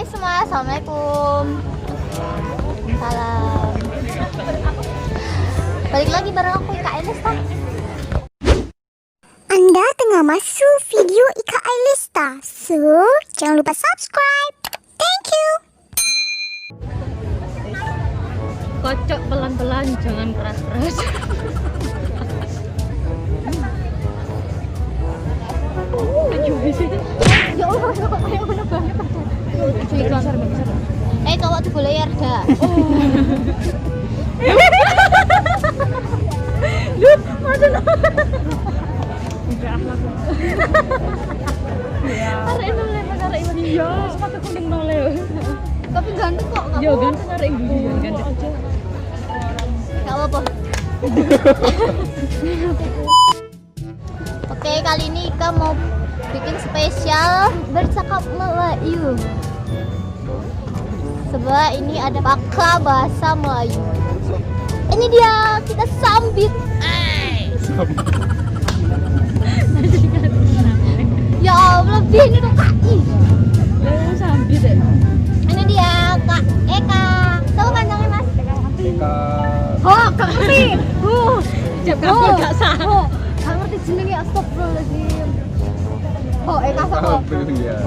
Hai semua, assalamualaikum. Salam. Balik lagi bareng aku Ika Ailista. Anda tengah masuk video Ika Ailista, so jangan lupa subscribe. Thank you. Kocok pelan-pelan, jangan keras-keras. Ya Allah, ayo mana banget. Cowok tuh boleh ya dah. Lu masa arek noleh, arek ini. Iya, sepatu kuning noleh. Tapi ganteng kok, enggak Yo, ganteng arek ini ganteng. Enggak apa-apa. Oke, kali ini Ika mau bikin spesial bercakap Melayu. Sebab ini ada pakar bahasa Melayu. Ini dia, kita sambit. Ya Allah, lebih ini dong Kak. Lu sambit deh. Ini dia Kak Eka. Tahu panjangnya Mas? Eka. Oh, Kak ngerti. Jam kabel gak sah. Oh, Kak ngerti jenenge, astagfirullahaladzim. Oh, Eka sama. Iya.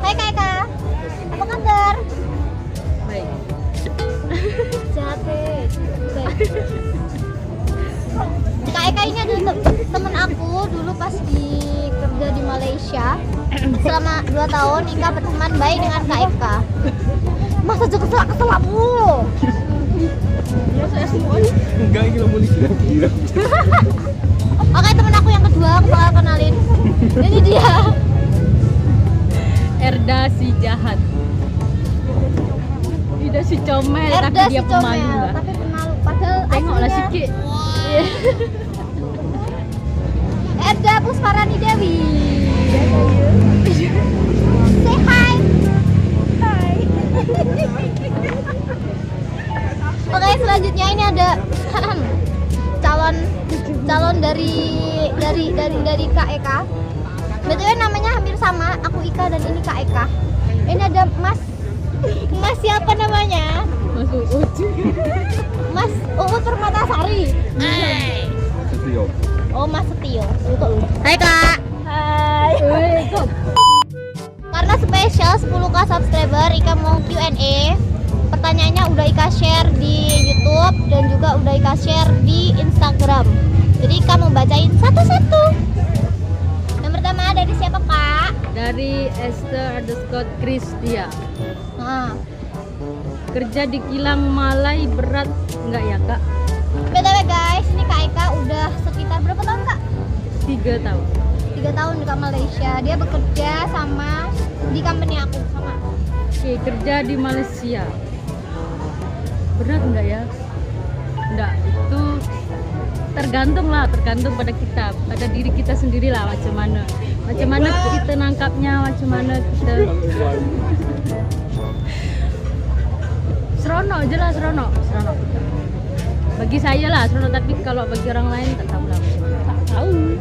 Hai Kak Eka. Apa kabar? Baik. Jate. Kak Eka ini adalah temen aku dulu pas kerja di Malaysia. Selama 2 tahun Ika berteman baik dengan Kak Eka. Masa juga keselak-keselakmu? Enggak, ini lo mau dikira-kira. Oke, temen aku yang kedua aku bakal kenalin. Ini dia. Erda si jahat. Tidak si comel, Erda tapi dia si pemalu comel, lah. tapi pemalu. Padahal Tengoklah aslinya sikit. Erda Pusparani Dewi. Say hi. Hi. Oke, selanjutnya ini ada calon dari Kak Eka. BTW namanya hampir sama, aku Ika dan ini Kak Eka. Ini ada Mas siapa namanya? Mas Uut. Mas Uut Permatasari. Setio. Oh, Mas Setio. Hai Kak. Hai. Karena spesial 10k subscriber, Ika mau Q&A. Pertanyaannya udah Ika share di YouTube dan juga udah Ika share di Instagram. Jadi Ika mau bacain satu-satu. Yang pertama dari siapa Kak? Dari Esther_Kristia. Nah, Kerja di kilang Malai berat enggak ya Kak? BTW guys, ini Kak Eka udah sekitar berapa tahun Kak? 3 tahun. 3 tahun di Malaysia. Dia bekerja sama di company aku sama. Oke, kerja di Malaysia. Berat enggak ya? Enggak, itu tergantung pada kita, pada diri kita sendiri lah macam mana kita nangkapnya, macam mana kita seronok aja lah, seronok bagi saya lah seronok, tapi kalau bagi orang lain tak tahu lah, tak tahu.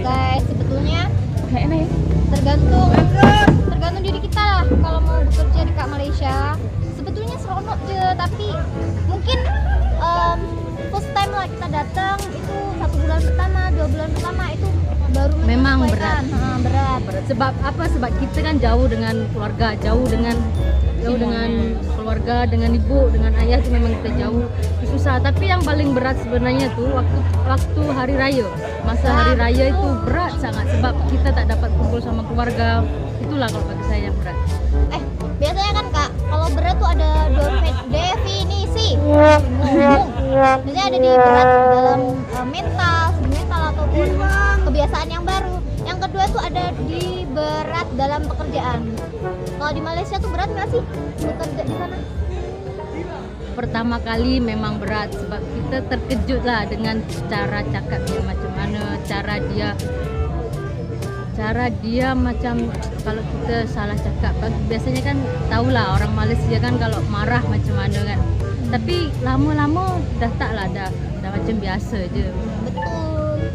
Guys, sebetulnya Kayak enak ya? tergantung diri kita lah. Kalau mau bekerja di Kak Malaysia sebetulnya seronok aja, tapi mungkin first time lah kita datang itu 1 bulan pertama, 2 bulan pertama itu baru Memang menyesuaikan. berat. Sebab apa? Sebab kita kan jauh dengan keluarga, jauh dengan keluarga, dengan ibu, dengan ayah, itu memang kita jauh, susah. Tapi yang paling berat sebenarnya tuh waktu hari raya, masa hari raya itu berat sangat, sebab kita tak dapat kumpul sama keluarga. Itulah kalau bagi saya yang berat. Biasanya kan Kak, kalau berat tuh ada definisi. Biasanya ada di berat dalam mental ataupun kebiasaan yang baru. Yang kedua tuh ada di berat dalam pekerjaan. Kalau di Malaysia tuh berat nggak sih bekerja di sana? Pertama kali memang berat, sebab kita terkejut lah dengan cara cakapnya macam mana, cara dia macam kalau kita salah cakap. Biasanya kan tahulah orang Malaysia kan kalau marah macam mana kan. Tapi lama-lama dah tak lah, dah macam biasa je. Betul.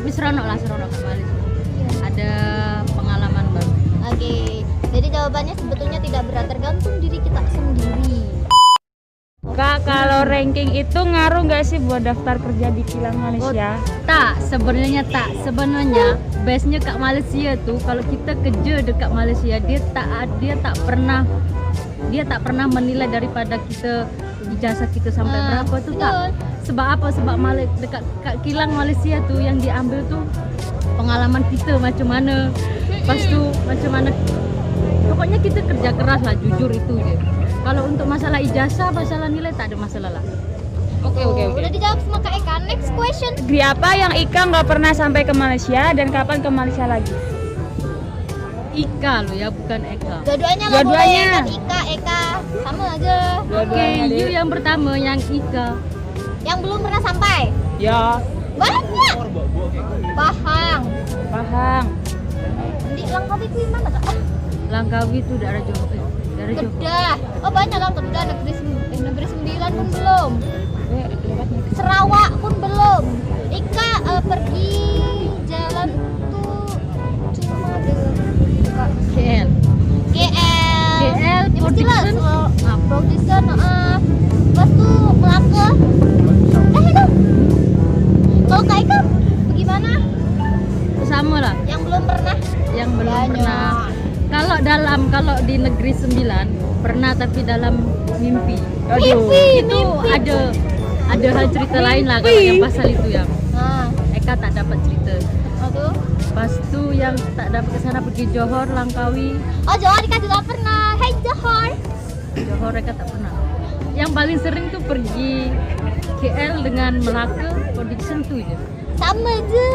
Tapi seronok ke Malaysia. Ada pengalaman baru. Oke, jadi jawabannya sebetulnya tidak berat, tergantung diri kita sendiri. Kak, kalau ranking itu ngaruh nggak sih buat daftar kerja di kilang Malaysia? Sebenarnya base-nya Kak Malaysia tuh kalau kita kerja dekat Malaysia dia tak pernah menilai daripada kita ijazah kita sampai berapa tuh tak. Sebab apa? Sebab dekat kilang Malaysia tuh yang diambil tuh pengalaman kita macam mana. Pas tuh macam mana. Pokoknya kita kerja keras lah, jujur itu je. Kalau untuk masalah ijazah, masalah nilai tak ada masalah lah. Oke. Udah dijawab sama Kak Eka. Next question. Negeri apa yang Ika nggak pernah sampai ke Malaysia dan kapan ke Malaysia lagi? Ika lo ya, bukan Eka. Dua-duanya lah Dua-duanya. boleh kan, Eka sama aja. Oke, you yang pertama yang Ika. Yang belum pernah sampai Ya, banyak. Pahang. Di Langkawi itu mana Kak? Langkawi itu daerah Johor. Daerah Johor. Kedah. Oh banyak lah Kedah, negeri 9 pun belum. Sarawak pun belum. Ika pergi jalan tuh cuma dekat KL. KL. Ya mestilah Production. production. Lepas tuh Melaka. Itu. Kalau Kak Ika bagaimana? Sama lah, Yang belum pernah? yang belum Banyak. pernah. Kalau di negeri 9 pernah, tapi dalam mimpi. Itu ada hal cerita lain lah kalau yang pasal itu yang Nah, Eka tak dapat cerita. tuh. Pas tu yang tak dapat kesana pergi Johor, Langkawi. Oh Johor Ika juga pernah. Hai Johor. Johor Eka tak pernah. Yang paling sering tuh pergi KL dengan Melaka Production tu je. Sama je.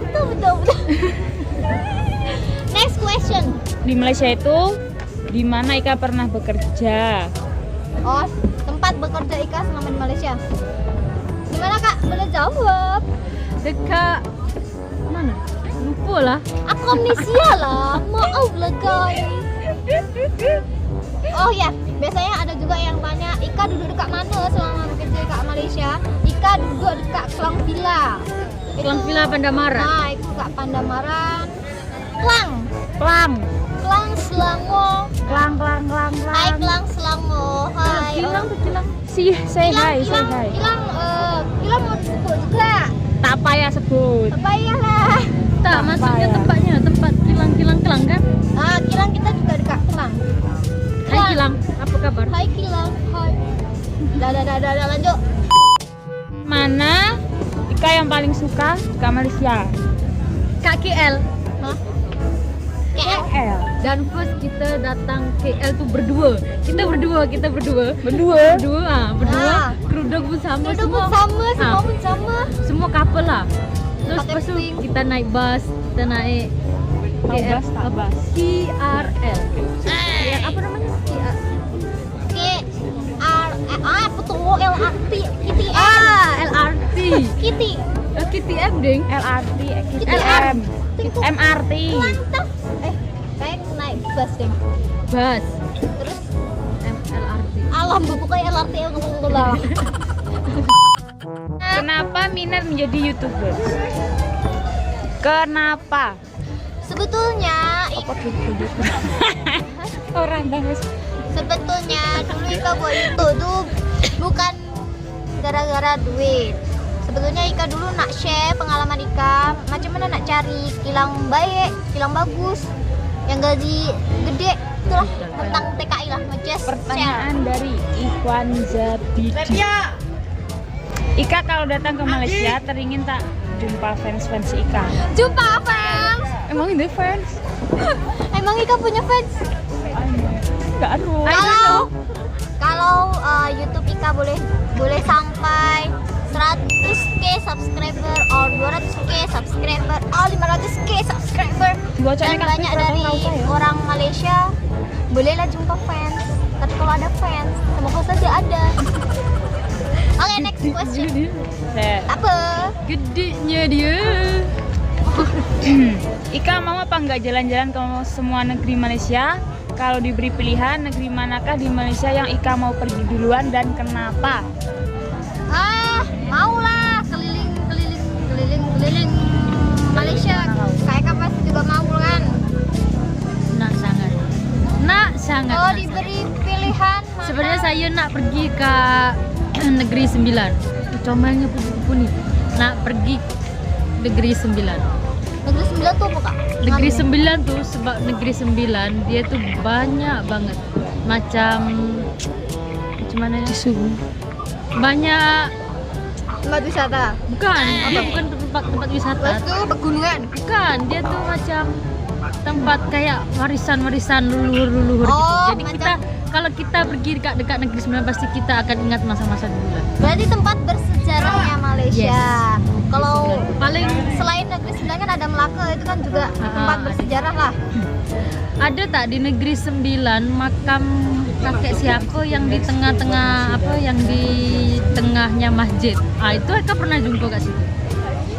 Betul. Next question. di Malaysia itu di mana Ika pernah bekerja? Oh, tempat bekerja Ika selama di Malaysia. Gimana Kak? Boleh jawab? Dekat mana? Lupa lah. Aku amnesia lah. Maaf lah guys. Oh ya, biasanya ada juga yang tanya Ika duduk dekat mana selama bekerja dekat Malaysia. Ika duduk dekat Kelang Villa. Kelang Villa Pandamaran. Nah, itu Kak Pandamaran. Kelang Selangor. Klang. Hai Kelang Selangor. Hai. Kilang tuh kilang. Say hi. Kilang mau disebut juga. Tak payah sebut. Payahlah. Tak, maksudnya tempatnya, tempat kilang kan? Kilang kita juga dekat Kelang. Hai Kilang, apa kabar? Hai Kilang. Hai. Dah lanjut. Mana Ika yang paling suka ke Malaysia? Kak KL. Hah? KL. KL. Dan first kita datang KL tuh berdua. Kita berdua. Berdua. Berdua. Kerudung pun sama Duduk semua. pun sama, semua Ah. pun sama. Semua couple lah. Terus Pakai lepas tu pink. kita naik bus, kita naik Tahu bus tak apa? bus? KRL. Apa namanya? Apa tuh LRT KTM. LRT. Kitty. KTM ding. LRT, KTM. MRT. Mantap. Kayak naik bus deh. Bus. Terus LRT. alam pokoknya LRT yang lah. Kenapa minat menjadi YouTuber? Kenapa? Sebetulnya Orang banget. Sebetulnya dulu Ika buat YouTube tuh bukan gara-gara duit. Sebetulnya Ika dulu nak share pengalaman Ika, macam mana nak cari kilang baik, kilang bagus, yang gaji gede, itulah tentang TKI lah, just share. Pertanyaan dari Ikhwan Zabidi. Ika kalau datang ke Malaysia teringin tak jumpa fans Ika? Jumpa fans. Emang ini fans? Emang Ika punya fans? Enggak ada. Kalau YouTube Ika boleh sampai 100k subscriber, or 200k subscriber, or 500k subscriber, dan banyak dari orang Malaysia, bolehlah jumpa fans. Tapi kalau ada fans, semoga saja ada. Oke, next question. Apa? Gedenya dia. Ika mau apa enggak jalan-jalan ke semua negeri Malaysia? Kalau diberi pilihan, negeri manakah di Malaysia yang Ika mau pergi duluan dan kenapa? Maulah keliling. saya nak pergi ke Negeri Sembilan. Comelnya pupu-pupu nih. Nak pergi Negeri Sembilan. Negeri Sembilan tuh apa kak? Negeri Sembilan tuh sebab Negeri Sembilan dia tuh banyak banget macam mana ya? Banyak Tempat wisata. bukan tempat wisata. Terus tuh pegunungan. Bukan, dia tuh macam tempat kayak warisan-warisan leluhur-leluhur gitu. Oh, Jadi macam- kita kalau kita pergi dekat Negeri Sembilan pasti kita akan ingat masa-masa dulu lah. Berarti tempat bersejarahnya Malaysia. Kalau Paling selain Negeri Sembilan kan ada Melaka, itu kan juga tempat ada. bersejarah lah. ada tak di Negeri Sembilan makam kakek siapa yang di tengah-tengah yang di tengahnya masjid. Itu Eka pernah jumpa kat situ.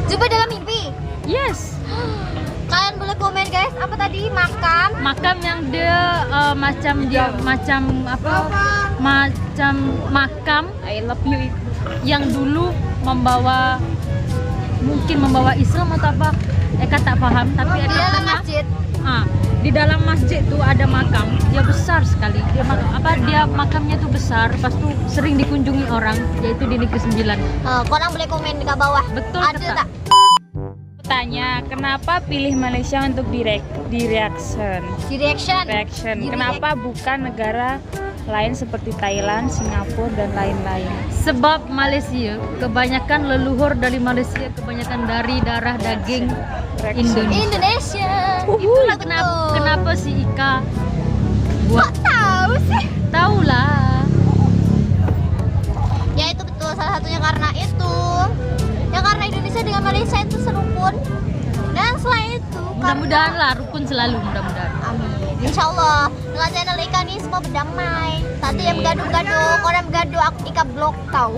Coba dalam mimpi. Yes. Kalian boleh komen guys, apa tadi makam? Makam yang dia macam makam I love you. yang dulu mungkin membawa Islam atau apa, Eka tak paham, tapi Di Eka dalam pernah masjid. di dalam masjid tuh ada makam, dia besar sekali, dia makamnya tuh besar, lepas tuh sering dikunjungi orang, yaitu di Negeri Sembilan. Korang boleh komen di bawah. Betul Ada tak? tak? Tanya, kenapa pilih Malaysia untuk di reaction? Di reaction. Di Kenapa bukan negara lain seperti Thailand, Singapura dan lain-lain? Sebab Malaysia, kebanyakan leluhur dari Malaysia, kebanyakan dari darah daging Indonesia. Indonesia. Itulah Betul. kenapa si Ika buat. Kok tahu sih? Tahulah. Ya itu betul, salah satunya karena itu. Ya karena Indonesia dengan Malaysia itu serupun. Dan selain itu Mudah-mudahan lah rukun selalu, mudah-mudahan. Amin. Insya Allah dengan channel Ika nih semua berdamai. Tadi yang bergaduh-gaduh, orang bergaduh, aku Ika blok kau.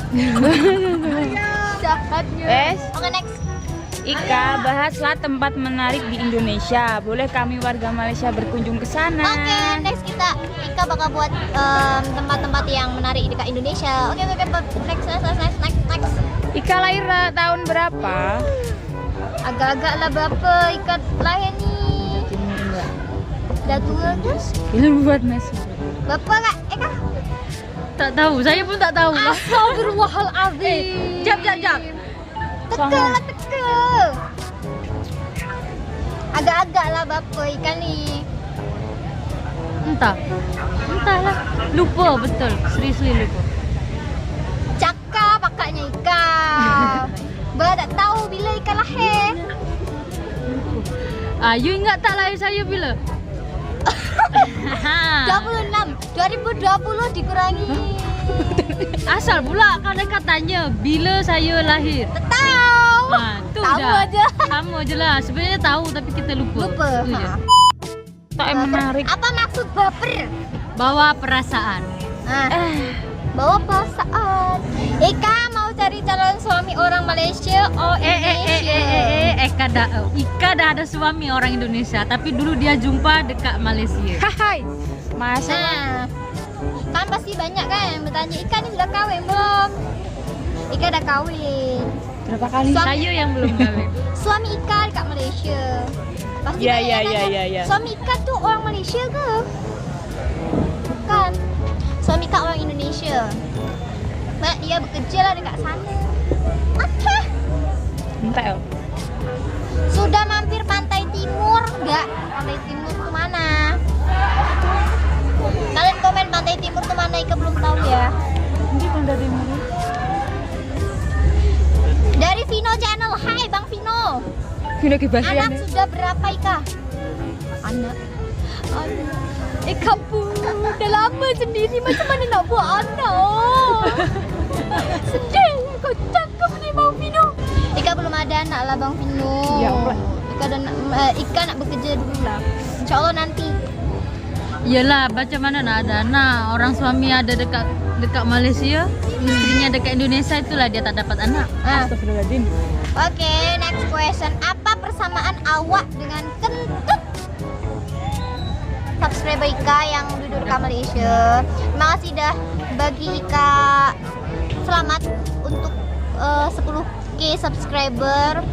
Jahatnya. Wes. Oke next. Ika, bahaslah tempat menarik di Indonesia. Boleh kami warga Malaysia berkunjung ke sana? Oke, next Ika bakal buat tempat-tempat yang menarik di Indonesia. Oke, next. Ika lahir tahun berapa? Agak-agak lah berapa Ika lahir nih? Dah tua terus? Ini buat nasi. Berapa kak? Ika? Tak tahu, saya pun tak tahu. Astagfirullahaladzim. Jap. Teka lah, teka. Agak-agak lah berapa Ika nih? Entahlah. Lupa betul, seriously lupa. Cakap akaknya Ika. Tak tahu bila Ika lahir. You ingat tak lahir saya bila? 26 2020 dikurangi. Asal pula kan Eka tanya bila saya lahir. Tak tahu. Tu Tahu dah. aja. Sama je lah. Sebenarnya tahu tapi kita lupa. Lupa. Itu je. Tak yang menarik. Apa maksud baper? Bawa perasaan. Bawa perasaan. Ika mau cari calon suami orang Malaysia or Indonesia? Ika dah ada suami orang Indonesia, tapi dulu dia jumpa dekat Malaysia. Hai. Masa Nah, kan pasti banyak kan yang bertanya Ika ni sudah kahwin belum? Ika dah kahwin. berapa kali? Saya yang belum kahwin. Suami Ika dekat Malaysia. Pasti Ya, banyak ya, yang ya, tanya, ya, ya. Suami Ika tuh orang Malaysia ke? Bukan. Suami Ika orang Indonesia. Mak, dia bekerja lah dekat sana. Oke. Entah ya. Sudah mampir Pantai Timur enggak? Pantai Timur tuh mana? Kalian komen Pantai Timur tuh mana? Ika belum tahu ya. Ini Pantai Timur. Dari Vino Channel. Hai Bang Vino. Vino Kibasian. Anak sudah berapa Ika? Anak. Ika pun udah lama sendiri, macam mana nak buat anak? Sedih. Kau cakap ni Bang Vino. Ika belum ada anak lah Bang Vino. Ya Allah. Ika nak bekerja dulu lah. InsyaAllah nanti. Yelah, macam mana nak ada anak? Orang suami ada dekat Malaysia, istrinya dekat Indonesia, itulah dia tak dapat anak. Astagfirullahaladzim. Oke, next question. Apa persamaan awak dengan kentut? Subscriber Ika yang duduk dekat Malaysia. Terima kasih dah bagi Ika selamat untuk 10k subscriber.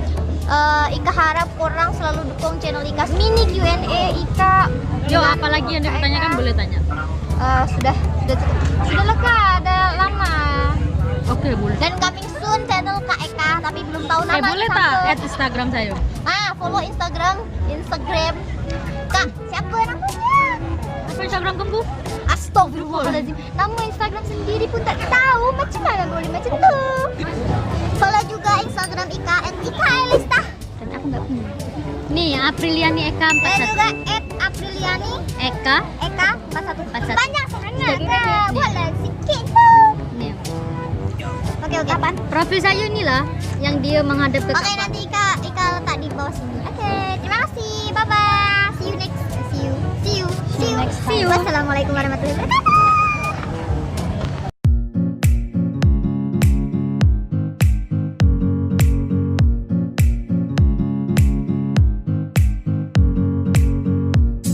Ika harap korang selalu dukung channel Ika. Mini Q&A Ika. Yo, apa lagi yang dipertanyakan boleh tanya. sudah lah Kak, ada lama. Oke, boleh. Dan coming soon channel Kak Eka, tapi belum tahu nama. Boleh tak add Instagram saya? Follow Instagram Kak, siapa namanya? Apa Instagram kamu? Astagfirullahaladzim, nama Instagram sendiri pun tak tahu, macam mana boleh macam tu. Follow juga Instagram Ika @Ika_Elista. Dan aku nggak punya. Nih, Apriliani Eka Dan 41. juga @Apriliani Eka. 41. Banyak sangat Nih. Kak, buatlah sikit tu. Nih. Oke, apaan? Profil saya inilah yang dia menghadap ke Oke, kapal. nanti Ika letak di bawah sini. Oke, terima kasih. Bye bye. See you next. See you. See you next time. Wassalamualaikum warahmatullahi wabarakatuh.